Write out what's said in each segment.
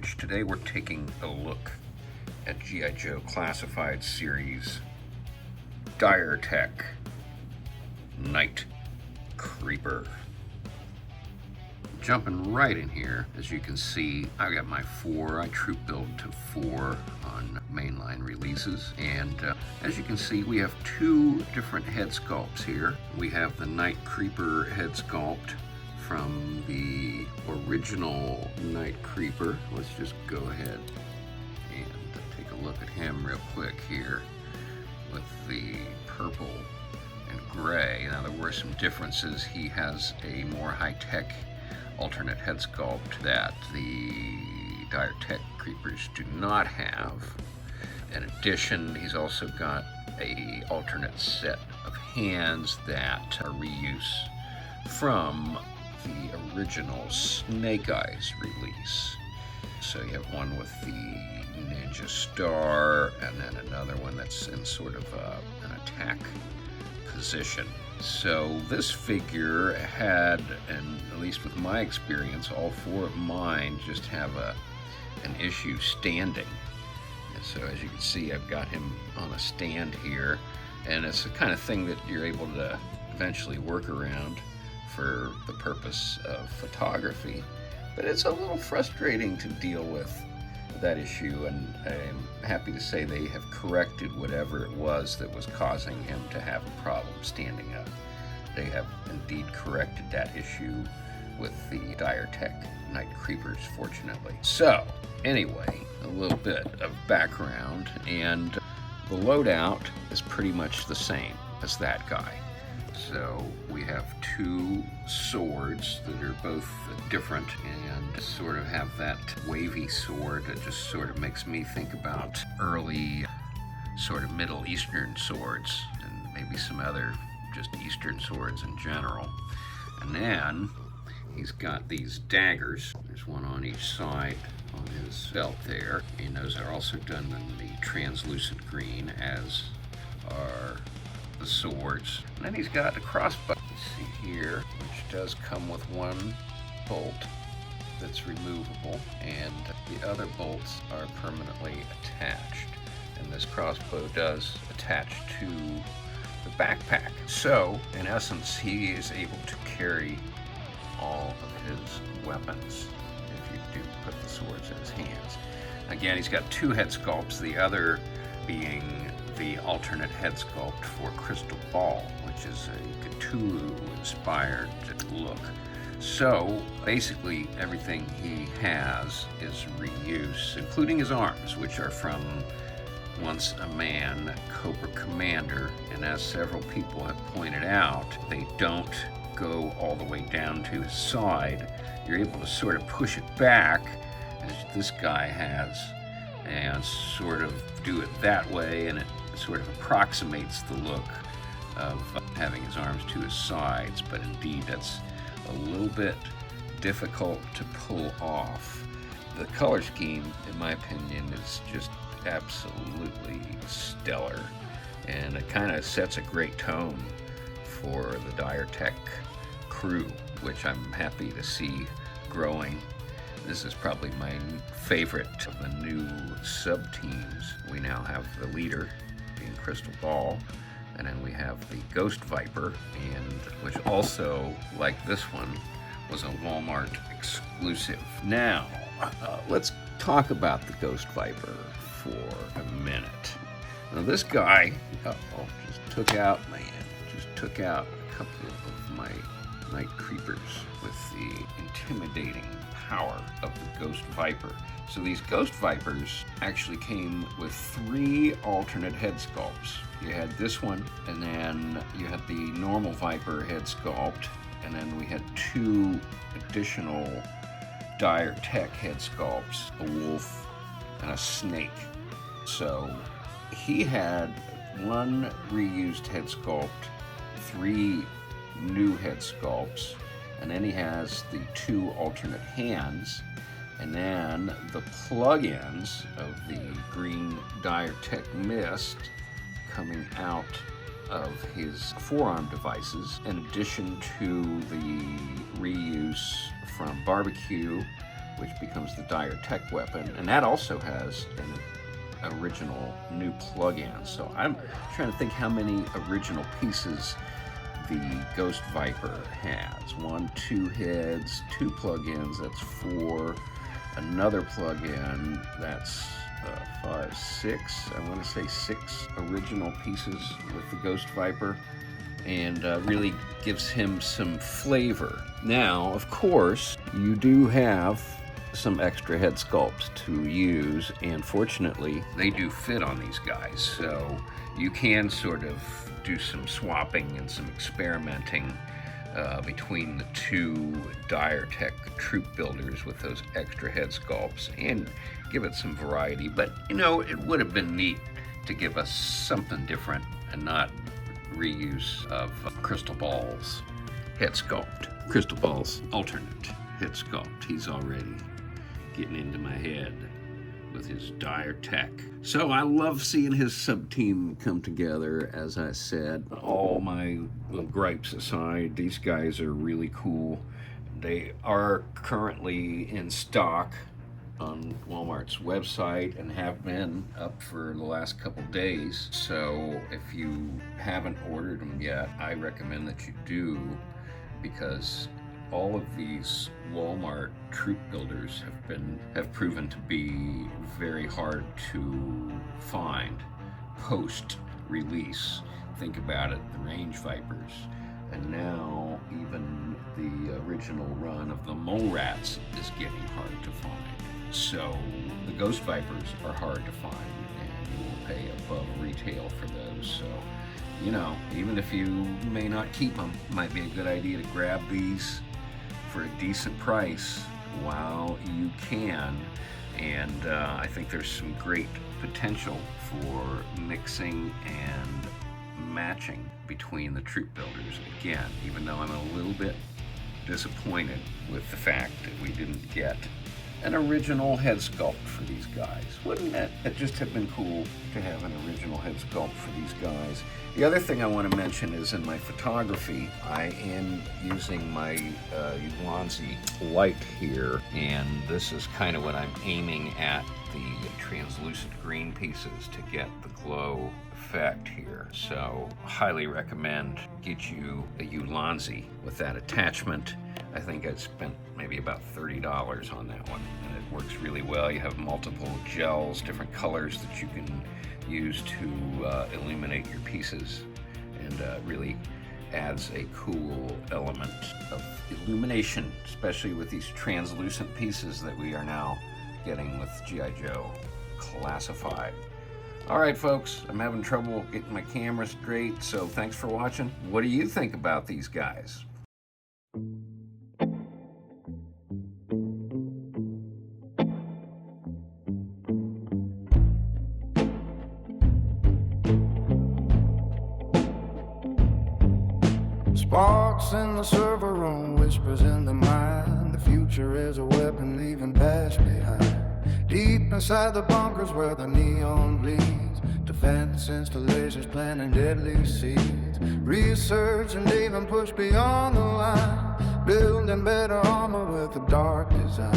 Coverage. Today we're taking a look at G.I. Joe Classified Series Dire Tech Night Creeper. Jumping right in here, as you can see, I got my I troop build to 4 on mainline releases, and as you can see, we have 2 different head sculpts here. We have the Night Creeper head sculpt from the original Night Creeper. Let's just go ahead and take a look at him real quick here with the purple and gray. Now, there were some differences. He has a more high-tech alternate head sculpt that the Dire Tech Creepers do not have. In addition, he's also got a alternate set of hands that are reuse from the original Snake Eyes release. So you have one with the Ninja Star and then another one that's in sort of an attack position. So this figure had, and at least with my experience, all 4 of mine just have an issue standing. And so as you can see, I've got him on a stand here, and it's the kind of thing that you're able to eventually work around for the purpose of photography. But it's a little frustrating to deal with that issue, and I'm happy to say they have corrected whatever it was that was causing him to have a problem standing up. They have indeed corrected that issue with the Dire Tech Night Creepers, fortunately. So, anyway, a little bit of background, and the loadout is pretty much the same as that guy. So we have 2 swords that are both different and sort of have that wavy sword that just sort of makes me think about early sort of Middle Eastern swords and maybe some other just Eastern swords in general. And then he's got these daggers. There's one on each side on his belt there, and those are also done in the translucent green, as are the swords. And then he's got a crossbow, you see here, which does come with 1 bolt that's removable, and the other bolts are permanently attached. And this crossbow does attach to the backpack. So, in essence, he is able to carry all of his weapons if you do put the swords in his hands. Again, he's got 2 head sculpts, the other being the alternate head sculpt for Crystal Ball, which is a Cthulhu-inspired look. So basically everything he has is reuse, including his arms, which are from Once a Man Cobra Commander, and as several people have pointed out, they don't go all the way down to his side. You're able to sort of push it back, as this guy has, and sort of do it that way, and it sort of approximates the look of having his arms to his sides, but indeed that's a little bit difficult to pull off. The color scheme, in my opinion, is just absolutely stellar, and it kind of sets a great tone for the Dire Tech crew, which I'm happy to see growing. This is probably my favorite of the new sub-teams. We now have the leader, being Crystal Ball, and then we have the Ghost Viper, and which also, like this one, was a Walmart exclusive. Now, let's talk about the Ghost Viper for a minute. Now, this guy, just took out a couple of my Night Creepers with the intimidating power of the Ghost Viper. So these Ghost Vipers actually came with 3 alternate head sculpts. You had this one, and then you had the normal Viper head sculpt, and then we had 2 additional Dire Tech head sculpts, a wolf and a snake. So he had 1 reused head sculpt, 3 new head sculpts, and then he has the 2 alternate hands, and then the plug-ins of the green Dire Tech Mist coming out of his forearm devices, in addition to the reuse from Barbecue which becomes the Dire Tech weapon, and that also has an original new plug-in. So I'm trying to think how many original pieces the Ghost Viper has. 1, 2 heads, 2 plug-ins, that's 4. Another plug-in, that's 5, 6. I want to say 6 original pieces with the Ghost Viper, and really gives him some flavor. Now, of course, you do have some extra head sculpts to use, and fortunately, they do fit on these guys, so you can sort of do some swapping and some experimenting between the 2 Dire Tech troop builders with those extra head sculpts and give it some variety. But, you know, it would have been neat to give us something different and not reuse of Crystal Ball's head sculpt. Crystal Ball's alternate head sculpt. He's already getting into my head with his Dire Tech. So I love seeing his sub-team come together. As I said, all my little gripes aside, these guys are really cool. They are currently in stock on Walmart's website and have been up for the last couple days. So if you haven't ordered them yet, I recommend that you do, because all of these Walmart troop builders have proven to be very hard to find post-release. Think about it, the Range Vipers, and now even the original run of the Mole Rats is getting hard to find. So the Ghost Vipers are hard to find, and you will pay above retail for those. So, you know, even if you may not keep them, it might be a good idea to grab these for a decent price while you can. And I think there's some great potential for mixing and matching between the troop builders. Again, even though I'm a little bit disappointed with the fact that we didn't get an original head sculpt for these guys. Wouldn't it just have been cool to have an original head sculpt for these guys? The other thing I want to mention is in my photography, I am using my Ulanzi light here, and this is kind of what I'm aiming at, the translucent green pieces to get the glow effect here. So highly recommend get you a Ulanzi with that attachment. I think I spent maybe about $30 on that one, and it works really well. You have multiple gels, different colors that you can use to illuminate your pieces, and really adds a cool element of illumination, especially with these translucent pieces that we are now getting with G.I. Joe Classified. All right, folks, I'm having trouble getting my camera straight, so thanks for watching. What do you think about these guys? Sparks in the server room, whispers in the mind. The future is a weapon leaving past behind. Deep inside the bunkers where the neon bleeds, defense installations planting deadly seeds. Research and even push beyond the line, building better armor with a dark design.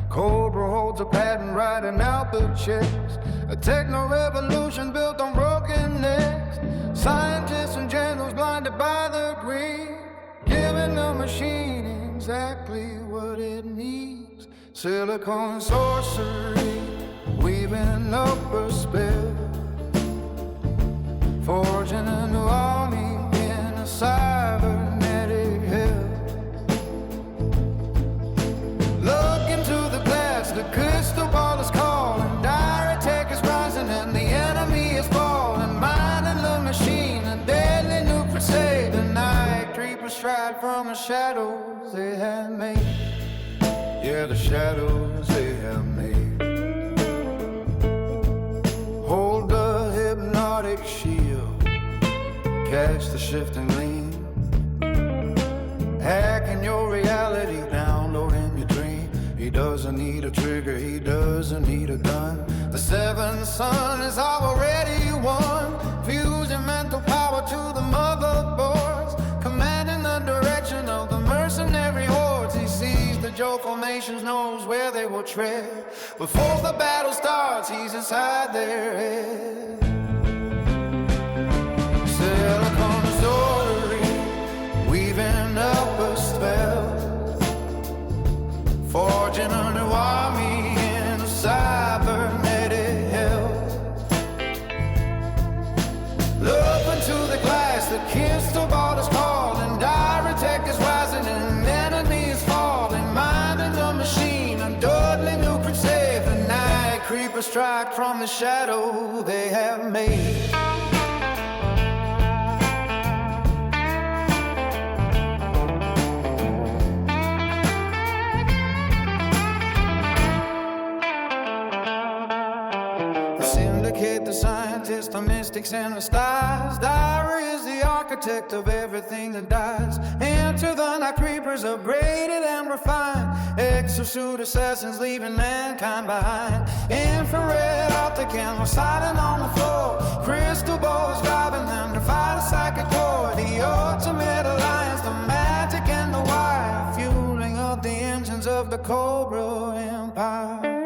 Cobra holds a patent writing out the checks. A techno-revolution built on broken necks. Scientists and generals blinded by the greed, giving the machine exactly what it needs. Silicon sorcery, weaving up a spell, forging a new army in a cybernetic hell. Look into the glass, the crystal ball is calling. Dire Tech is rising and the enemy is falling. Mining the machine, a deadly new crusade. The night creepers stride from the shadows they have made. Yeah, the shadows they have made. Hold the hypnotic shield, catch the shifting gleam, hacking your reality, downloading your dream. He doesn't need a trigger, he doesn't need a gun. The seventh son is already won, fusing mental power to the motherboards, commanding the direction of the mercenary hordes. He sees the Joe formations knows where they will tread. Before the battle starts, he's inside their head. Silicon story, weaving up a spell, forging a new army in a cybernetic hell. Look into the glass, the crystal ball is calling, Dirotech is rising and enemy is falling. Mind in the machine, a Dudley New could save the night. Creepers strike from the shadow they have made. The scientists, the mystics, and the stars. Dyra is the architect of everything that dies. Enter the night creepers, upgraded and refined. Exosuit assassins leaving mankind behind. Infrared optic cameras sliding on the floor. Crystal balls driving them to fight a psychic core. The ultimate alliance, the magic and the wire, fueling up the engines of the Cobra Empire.